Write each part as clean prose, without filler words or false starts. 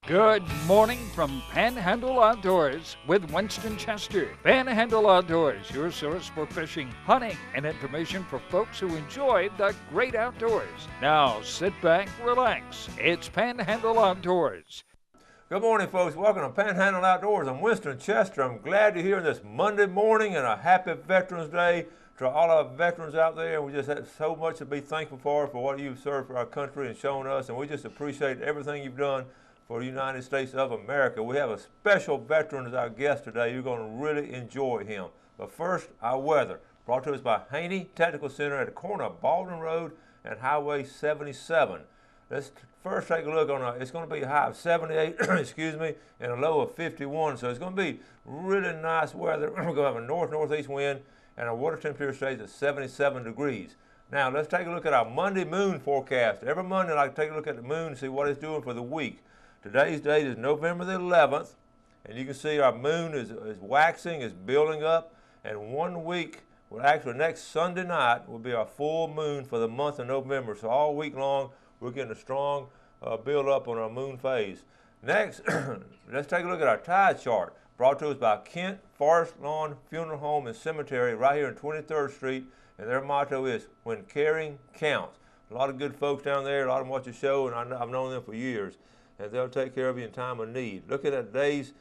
Good morning from Panhandle Outdoors with Winston Chester. Panhandle Outdoors, your source for fishing, hunting, and information for folks who enjoy the great outdoors. Now sit back, relax. It's Panhandle Outdoors. Good morning, folks. Welcome to Panhandle Outdoors. I'm Winston Chester. I'm glad you're here this Monday morning, and a happy Veterans Day to all our veterans out there. We just have so much to be thankful for what you've served for our country and shown us, and we just appreciate everything you've done for the United States of America. We have a special veteran as our guest today. You're going to really enjoy him. But first, our weather, brought to us by Haney Technical Center at the corner of Baldwin Road and Highway 77. Let's first take a look on it's going to be a high of 78, excuse me, and a low of 51. So it's going to be really nice weather. We're going to have a north-northeast wind, and our water temperature stays at 77 degrees. Now let's take a look at our Monday moon forecast. Every Monday I like to take a look at the moon and see what it's doing for the week. Today's date is November the 11th, and you can see our moon is waxing, is building up, and 1 week, well actually next Sunday night will be our full moon for the month of November. So all week long we're getting a strong build up on our moon phase. Next, let's take a look at our tide chart, brought to us by Kent Forest Lawn Funeral Home and Cemetery right here on 23rd Street, and their motto is, when caring counts. A lot of good folks down there, a lot of them watch the show, and I've known them for years, and they'll take care of you in time of need. Look at that day's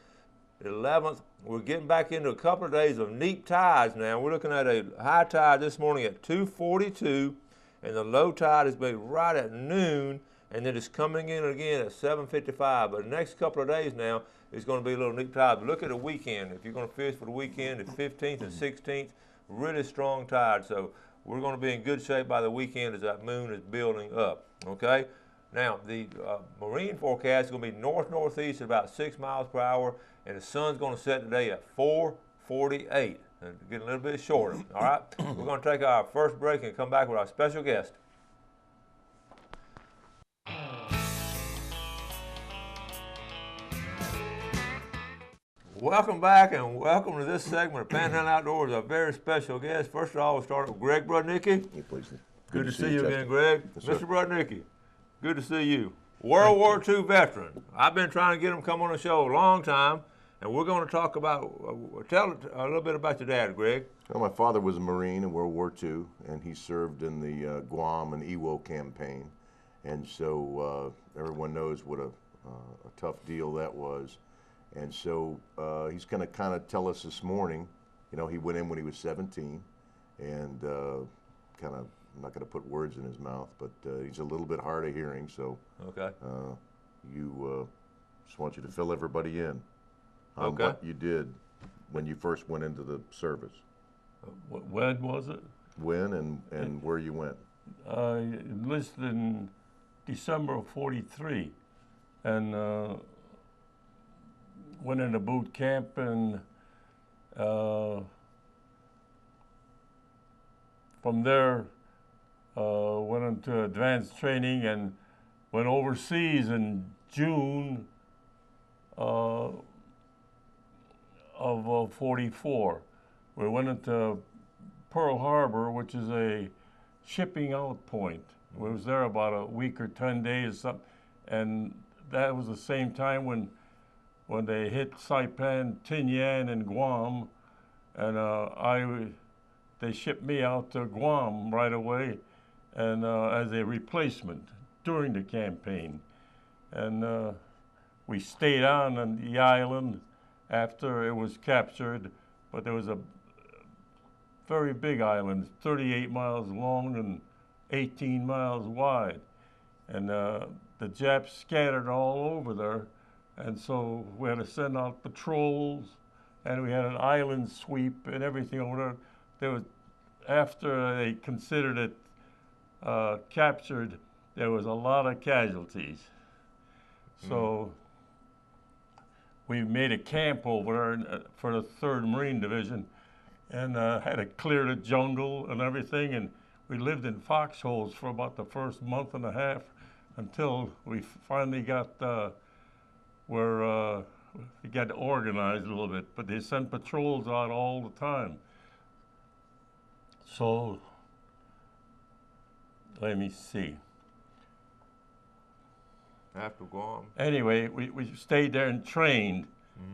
11th. We're getting back into a couple of days of neap tides now. We're looking at a high tide this morning at 2:42, and the low tide is going to be right at noon, and then it's coming in again at 7:55. But the next couple of days now is going to be a little neap tide. But look at the weekend. If you're going to fish for the weekend, the 15th and 16th, really strong tide. So we're going to be in good shape by the weekend as that moon is building up, okay? Now, the marine forecast is going to be north-northeast at about 6 miles per hour, and the sun's going to set today at 4:48, and getting a little bit shorter. All right, we're going to take our first break and come back with our special guest. Welcome back, and welcome to this segment of Panhandle Outdoors. A very special guest. First of all, we'll start with Greg Brudnicki. Hey, please. Good to see you again, Greg. Yes, Mr. Brudnicki, good to see you. World War II veteran. I've been trying to get him to come on the show a long time, and we're going to talk about, tell a little bit about your dad, Greg. Well, my father was a Marine in World War II, and he served in the Guam and Iwo campaign. And so everyone knows what a tough deal that was. And so he's going to kind of tell us this morning, you know, he went in when he was 17, and kind of, I'm not going to put words in his mouth, but he's a little bit hard of hearing, so okay. Just want you to fill everybody in on Okay. what you did when you first went into the service. When was it? When and where you went. Enlisted in December of '43, and went into boot camp, and from there went into advanced training and went overseas in June of '44. We went into Pearl Harbor, which is a shipping out point. We was there about a week or 10 days, and that was the same time when they hit Saipan, Tinian, and Guam, and they shipped me out to Guam right away, and as a replacement during the campaign, and we stayed on the island after it was captured, but there was a very big island, 38 miles long and 18 miles wide, and the Japs scattered all over there. And so we had to send out patrols, and we had an island sweep and everything over there. After they considered it captured, there was a lot of casualties. So we made a camp over there for the 3rd Marine Division, and had to clear the jungle and everything. And we lived in foxholes for about the first month and a half until we finally got where we got organized a little bit, but they sent patrols out all the time. So, let me see. After Guam. Anyway, we stayed there and trained,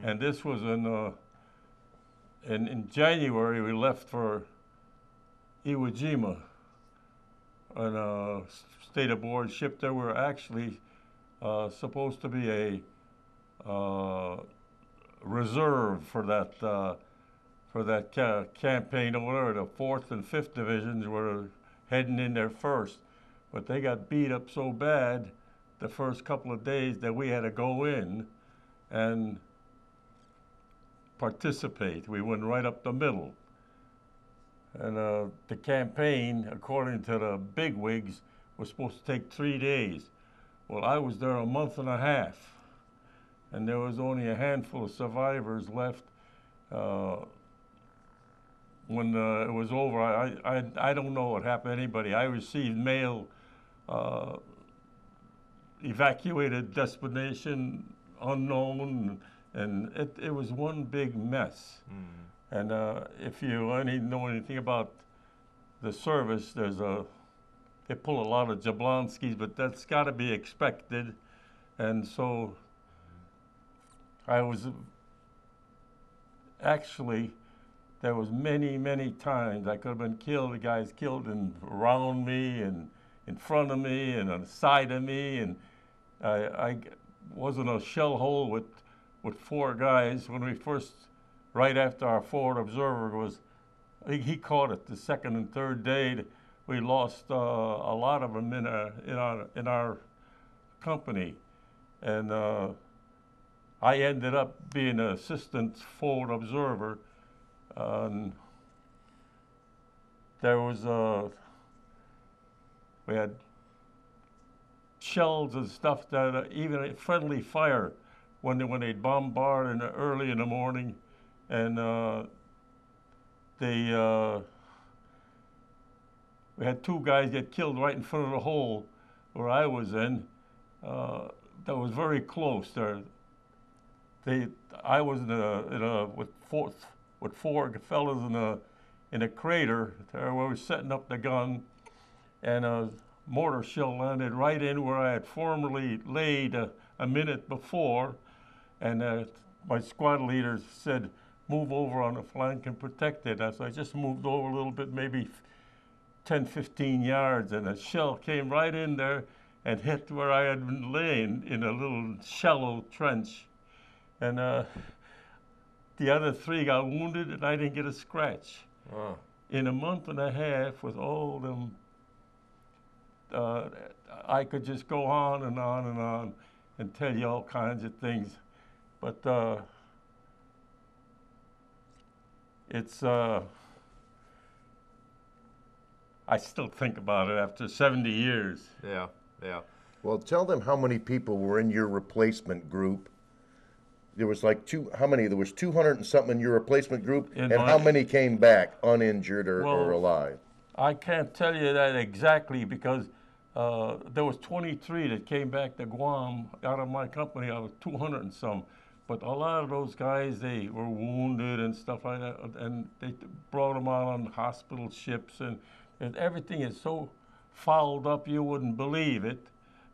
and this was in January. We left for Iwo Jima on a stayed aboard ship. There were actually supposed to be a reserve for that campaign over there. The 4th and 5th divisions were heading in there first, but they got beat up so bad the first couple of days that we had to go in and participate. We went right up the middle. And the campaign, according to the bigwigs, was supposed to take 3 days. Well, I was there a month and a half, and there was only a handful of survivors left. When it was over, I don't know what happened to anybody. I received mail, evacuated destination unknown, and it was one big mess. And if you know anything about the service, they pull a lot of Jablonskis, but that's got to be expected. And so I was actually, there was many times I could have been killed. The guys killed around me and in front of me and on the side of me, and I was in a shell hole with 4 guys when we first, right after our forward observer was, he caught it the 2nd and 3rd day. We lost a lot of them in our company, and I ended up being an assistant forward observer. There was we had shells and stuff that even friendly fire when they'd bombard early in the morning, and we had 2 guys get killed right in front of the hole where I was in. That was very close there. I was with 4 fellas in a crater there where we were setting up the gun, and a mortar shell landed right in where I had formerly laid a minute before, and my squad leader said, "Move over on the flank and protect it." So I just moved over a little bit, maybe 10, 15 yards, and a shell came right in there and hit where I had been laying in a little shallow trench. And the other 3 got wounded, and I didn't get a scratch. Oh. In a month and a half with all them, I could just go on and on and on and tell you all kinds of things. But it's, I still think about it after 70 years. Yeah, yeah. Well, tell them how many people were in your replacement group. There was like how many? There was 200 and something in your replacement group, and how many came back uninjured or alive? I can't tell you that exactly because there was 23 that came back to Guam out of my company out of 200 and some. But a lot of those guys, they were wounded and stuff like that, and they brought them out on hospital ships, and everything is so fouled up you wouldn't believe it.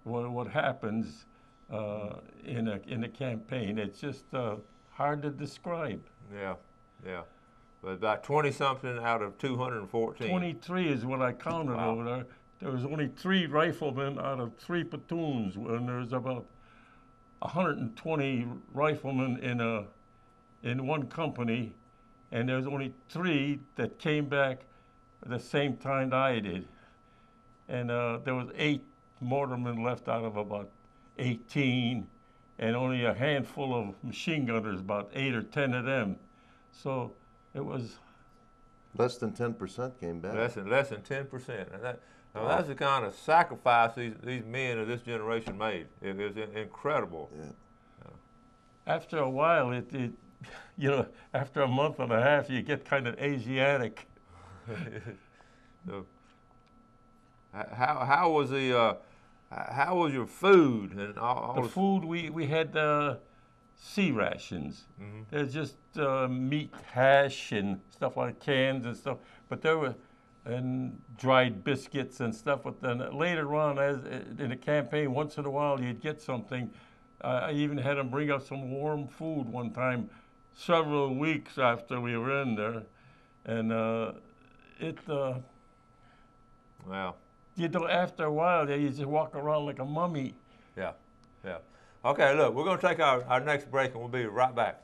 What happens in a campaign? It's just hard to describe. Yeah, yeah. But about 20-something out of 214. 23 is what I counted over there. There was only 3 riflemen out of 3 platoons, and there's about 120 riflemen in one company, and there's only 3 that came back at the same time that I did. And there was 8 mortarmen left out of about 18, and only a handful of machine gunners, about 8 or 10 of them. So it was less than 10% came back. Less than 10%. And that's the kind of sacrifice these men of this generation made. It was incredible. Yeah. After a while, after a month and a half, you get kind of Asiatic. So, how was your food and all the food? We had sea rations. There's just meat hash and stuff like cans and stuff. But there were and dried biscuits and stuff. But then later on, as in the campaign, once in a while you'd get something. I even had them bring us some warm food one time, several weeks after we were in there, and Wow. you know, after a while, you just walk around like a mummy. Yeah, yeah. Okay, look, we're going to take our next break, and we'll be right back.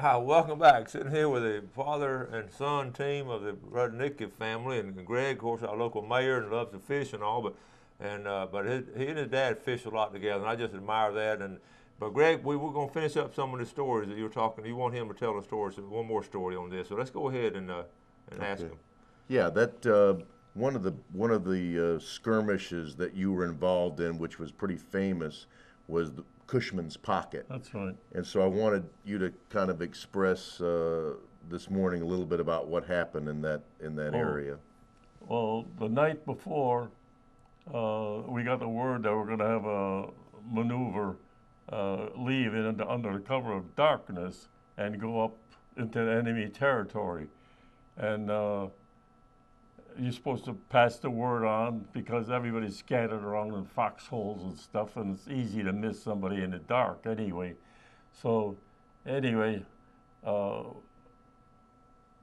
Welcome back. Sitting here with the father and son team of the Rudnicki family, and Greg, of course, our local mayor, and loves to fish and all. But he and his dad fish a lot together, and I just admire that. But Greg, we were going to finish up some of the stories that you were talking. You want him to tell the story, so one more story on this. So let's go ahead and ask him. Yeah, that one of the skirmishes that you were involved in, which was pretty famous, was the Cushman's Pocket. That's right. And so I wanted you to kind of express this morning a little bit about what happened in that area. Well, the night before, we got the word that we're going to have a maneuver, leave under the cover of darkness and go up into the enemy territory. And you're supposed to pass the word on because everybody's scattered around in foxholes and stuff, and it's easy to miss somebody in the dark anyway. So anyway,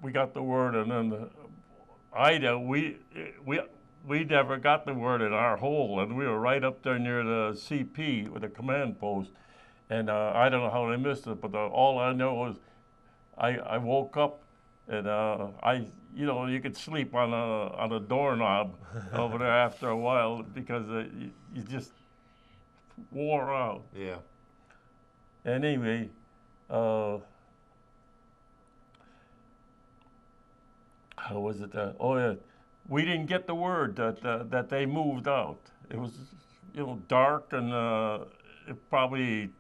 we got the word, and then we never got the word in our hole, and we were right up there near the CP with the command post, and I don't know how they missed it, but all I know was I woke up, and you could sleep on a doorknob over there after a while because you just wore out. Yeah. Anyway, how was it? Oh yeah, we didn't get the word that they moved out. It was dark and probably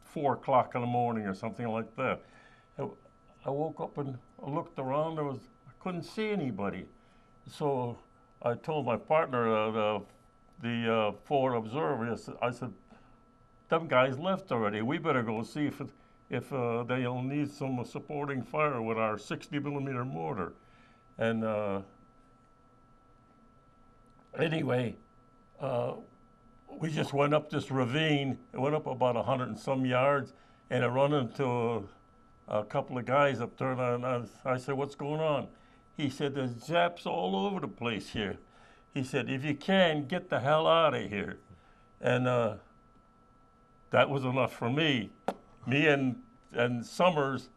4 o'clock in the morning or something like that. I woke up and I looked around. I couldn't see anybody, so I told my partner, the forward observer, I said, "Them guys left already. We better go see if they'll need some supporting fire with our 60mm mortar." And anyway, we just went up this ravine. It went up about 100 and some yards, and I run into a couple of guys up there, and I said, "What's going on?" He said, "There's Japs all over the place here." He said, "If you can, get the hell out of here." And that was enough for me. Me and Summers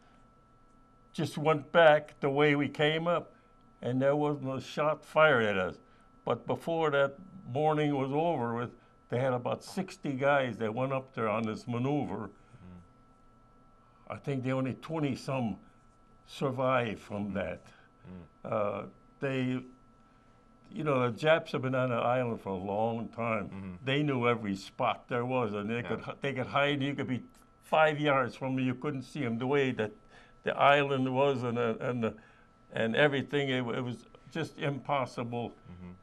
just went back the way we came up, and there wasn't a shot fired at us. But before that morning was over with, they had about 60 guys that went up there on this maneuver. I think they only 20-some survived from that. The Japs have been on the island for a long time. They knew every spot there was, and they could hide. You could be 5 yards from me, you couldn't see them. The way that the island was and everything, it was just impossible.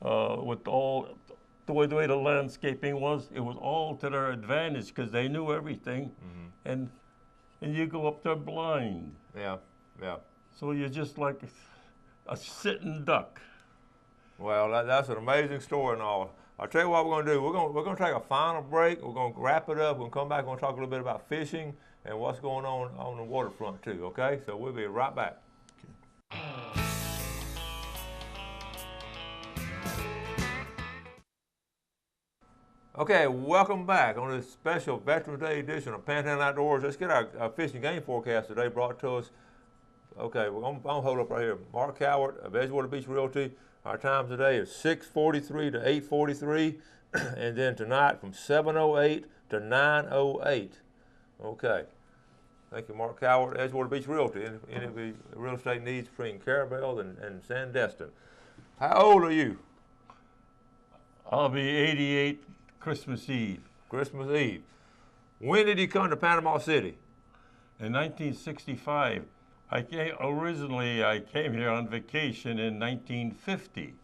With all the way the landscaping was, it was all to their advantage because they knew everything, and you go up there blind. Yeah, yeah. So you're just like a sitting duck. Well, that's an amazing story and all. I'll tell you what we're going to do. We're going to take a final break. We're going to wrap it up. We'll come back. We're going to talk a little bit about fishing and what's going on the waterfront too. Okay, so we'll be right back. Okay, welcome back on this special Veterans Day edition of Panhandle Outdoors. Let's get our fishing game forecast today brought to us. Okay, I'm going to hold up right here. Mark Howard of Edgewater Beach Realty. Our time today is 6:43 to 8:43, and then tonight from 7:08 to 9:08. Okay. Thank you, Mark Howard, Edgewater Beach Realty. Any of the real estate needs between Carabel and Sandestin. How old are you? I'll be 88 Christmas Eve. Christmas Eve. When did you come to Panama City? In 1965. I came here on vacation in 1950,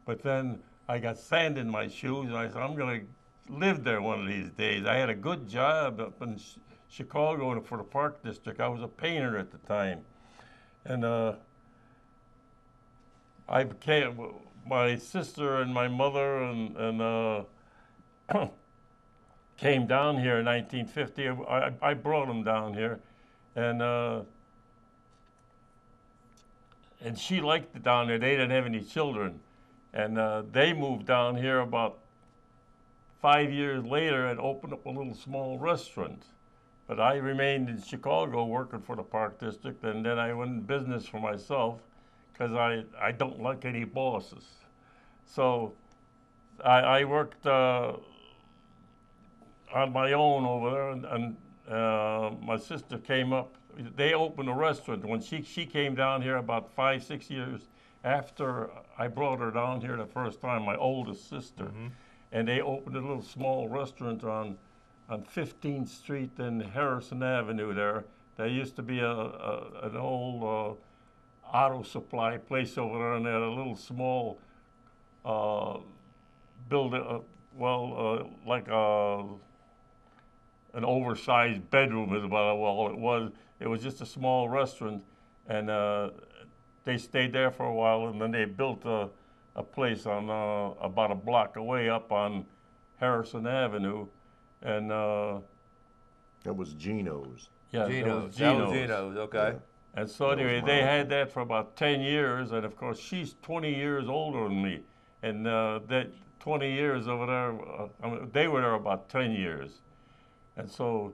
but then I got sand in my shoes, and I said, I'm going to live there one of these days. I had a good job up in Chicago for the Park District. I was a painter at the time. And I became, my sister and my mother and came down here in 1950. I brought them down here. And she liked it down there. They didn't have any children. And they moved down here about 5 years later and opened up a little small restaurant. But I remained in Chicago working for the Park District, and then I went in business for myself because I don't like any bosses. So I worked on my own over there, and my sister came up. They opened a restaurant. When she came down here about 5, 6 years after I brought her down here the first time, my oldest sister, and they opened a little small restaurant on 15th Street and Harrison Avenue there. There used to be an old auto supply place over there, and they had a little small building, like an oversized bedroom is about all it was. It was just a small restaurant, and they stayed there for a while, and then they built a place on about a block away up on Harrison Avenue, and that was Gino's. Yeah, Gino's. that was That was Gino's, okay. Yeah. And so anyway, they had that for about 10 years, and of course she's 20 years older than me, and that 20 years over there, I mean, they were there about 10 years, and so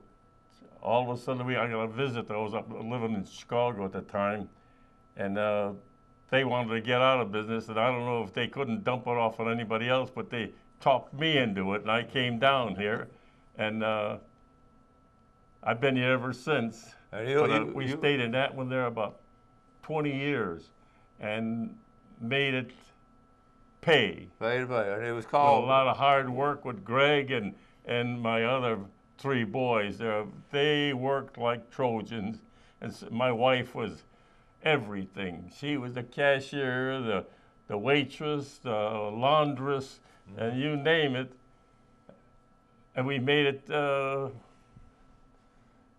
all of a sudden I got a visit. I was up living in Chicago at the time, and they wanted to get out of business, and I don't know if they couldn't dump it off on anybody else, but they talked me into it, and I came down here, and I've been here ever since. And We stayed in that one there about 20 years and made it pay. Pay to pay. And it was A called. lot of hard work with Greg and my other 3 boys. They worked like Trojans, and my wife was everything. She was the cashier, the waitress, the laundress, and you name it. And we made it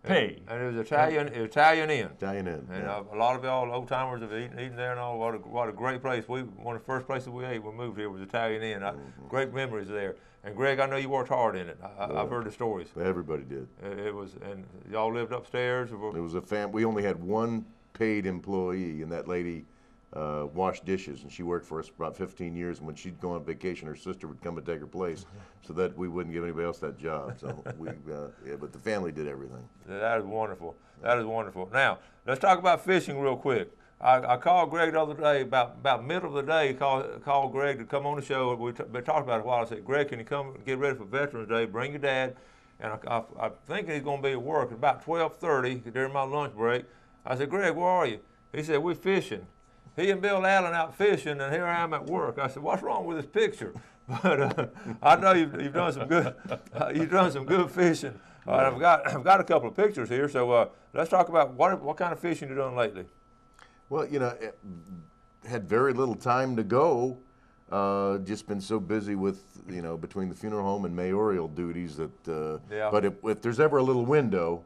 pay. And it was Italian Inn. Italian Inn. And Yeah. a lot of y'all old timers have eaten there and all. What a great place. One of the first places we ate when we moved here was Italian Inn. Great memories there. And Greg, I know you worked hard in it. I've heard the stories. Everybody did. It was, and y'all lived upstairs. It was a we only had one paid employee, and that lady washed dishes, and she worked for us for about 15 years. And when she'd go on vacation, her sister would come and take her place, so that we wouldn't give anybody else that job. So but the family did everything. That is wonderful. That is wonderful. Now, let's talk about fishing real quick. I called Greg the other day, about middle of the day, called Greg to come on the show. We've been talking about it a while. I said, Greg, can you come get ready for Veterans Day? Bring your dad. And I think he's going to be at work at about 12:30 during my lunch break. I said, Greg, where are you? He said, we're fishing. He and Bill Allen out fishing, and here I am at work. I said, what's wrong with this picture? But I know you've done some good. You've done some good fishing. All right, I've got a couple of pictures here. So let's talk about what kind of fishing you've done lately. Well, had very little time to go. Just been so busy with, between the funeral home and mayoral duties that. Yeah. But if there's ever a little window,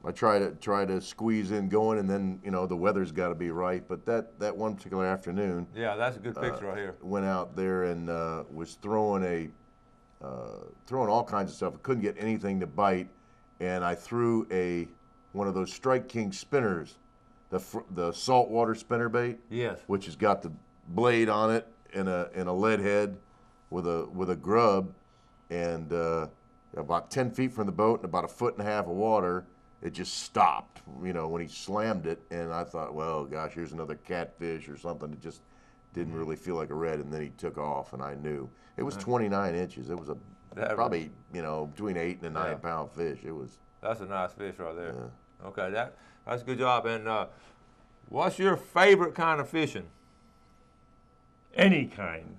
I try to squeeze in going, and then the weather's got to be right. But that one particular afternoon. Yeah, that's a good picture right here. Went out there and was throwing all kinds of stuff. I couldn't get anything to bite, and I threw one of those Strike King spinners. The saltwater spinnerbait, Yes. which has got the blade on it and a lead head with a grub, and about 10 feet from the boat and about 1.5 feet of water, it just stopped. When he slammed it, and I thought, well, gosh, here's another catfish or something. It just didn't really feel like a red, and then he took off, and I knew it was 29 inches. It was probably between 8 and a 9 pound fish. It was. That's a nice fish right there. Yeah. Okay, that's a good job. And what's your favorite kind of fishing? Any kind.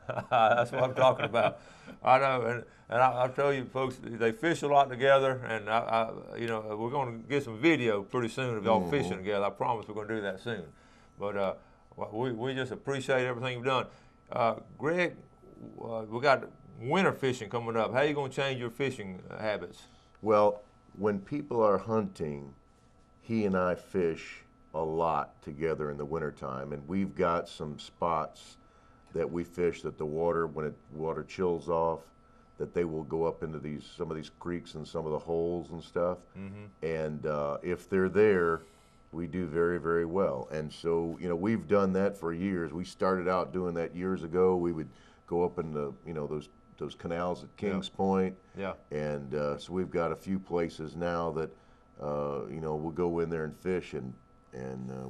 That's what I'm talking about. I know, and I'll tell you, folks, they fish a lot together, and we're going to get some video pretty soon of y'all fishing together. I promise we're going to do that soon. But we just appreciate everything you've done. Greg, we got winter fishing coming up. How are you going to change your fishing habits? Well, when people are hunting, he and I fish a lot together in the wintertime, and we've got some spots that we fish that the water, when water chills off, that they will go up into some of these creeks and some of the holes and stuff. And if they're there, we do very, very well. And so, you know, we've done that for years. We started out doing that years ago. We would go up in the, you know, those canals at Kings Point. Yeah. And so we've got a few places now that, you know, we'll go in there and fish, and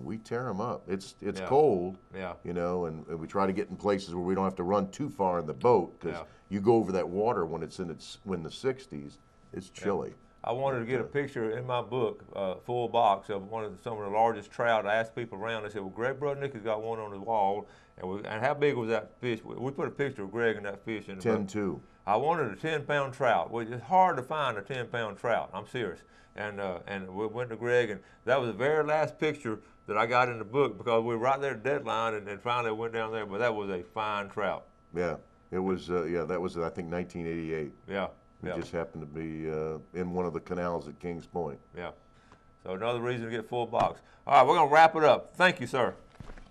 we tear them up. It's cold, you know, and we try to get in places where we don't have to run too far in the boat, because you go over that water when it's in when the 60s, it's chilly. I wanted to get a picture in my book, full box of some of the largest trout. I asked people around. They said, "Well, Greg Brudnick has got one on the wall." And how big was that fish? We put a picture of Greg and that fish in the book. 10-2. I wanted a 10-pound trout. Well, it's hard to find a 10-pound trout. I'm serious. And we went to Greg, and that was the very last picture that I got in the book, because we were right there at the deadline, and finally went down there. But that was a fine trout. Yeah, it was. That was, I think, 1988. Yeah. We just happened to be in one of the canals at Kings Point. Yeah. So another reason to get full box. All right, we're going to wrap it up. Thank you, sir.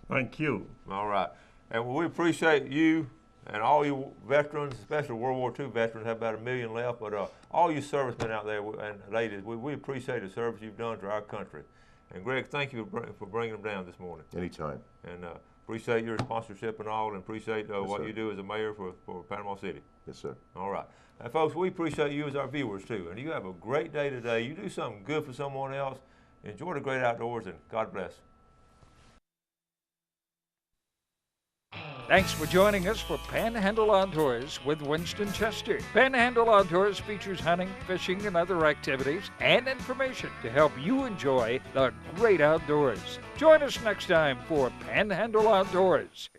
Thank you. All right. And we appreciate you and all you veterans, especially World War II veterans, have about 1 million left, but all you servicemen out there and ladies, we appreciate the service you've done to our country. And Greg, thank you for bringing them down this morning. Anytime. And appreciate your sponsorship and all, and appreciate what you do as a mayor for Panama City. Yes, sir. All right. And folks, we appreciate you as our viewers too. And you have a great day today. You do something good for someone else. Enjoy the great outdoors, and God bless. Thanks for joining us for Panhandle Outdoors with Winston Chester. Panhandle Outdoors features hunting, fishing, and other activities and information to help you enjoy the great outdoors. Join us next time for Panhandle Outdoors.